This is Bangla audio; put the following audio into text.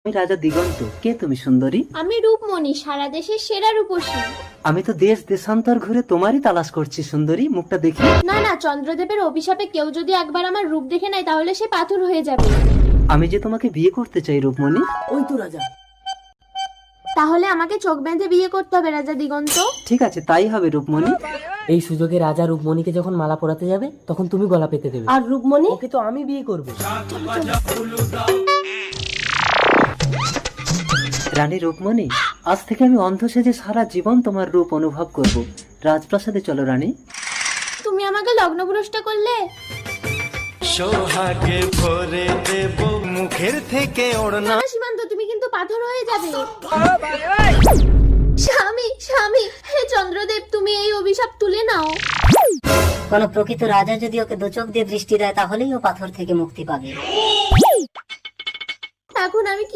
আমি রাজা দিগন্ত। কে তুমি সুন্দরী? আমি রূপমণি, সারা দেশের সেরা রূপসী। আমি তো দেশ দেশান্তর ঘুরে তোমারই তালাশ করছি সুন্দরী, মুখটা দেখি। না না, চন্দ্রদেবের অভিশাপে কেউ যদি একবার আমার রূপ দেখে নেয় তাহলে সে পাথর হয়ে যাবে। আমি যে তোমাকে বিয়ে করতে চাই রূপমণি। ওই তো রাজা। তাহলে আমাকে চোখ বেঁধে বিয়ে করতে হবে রাজা দিগন্ত। ঠিক আছে, তাই হবে রূপমণি। এই সুযোগে রাজা রূপমণিকে যখন মালা পরাতে যাবে তখন তুমি গলা পেতে দেবে। আর রূপমণি? ওকে তো আমি বিয়ে করব। রানী রূপমণি, আজ থেকে আমি অন্ধ সেজে সারা জীবন তোমার রূপ অনুভব করব। রাজপ্রাসাদে চলো রানী। তুমি আমাকে লগ্নভ্রষ্ট করলে। সোহাগে ভরে দেব মুখের থেকে ওড়না। না সীমান্ত, তুমি কিন্তু পাথর হয়ে যাবে। স্বামী স্বামী, হে চন্দ্রদেব, তুমি এই অভিশাপ তুলে নাও। কোন প্রকৃত রাজা যদি ওকে দু চোখ দিয়ে দৃষ্টি দেয় তাহলেই ও পাথর থেকে মুক্তি পাবে। এখন আমি কি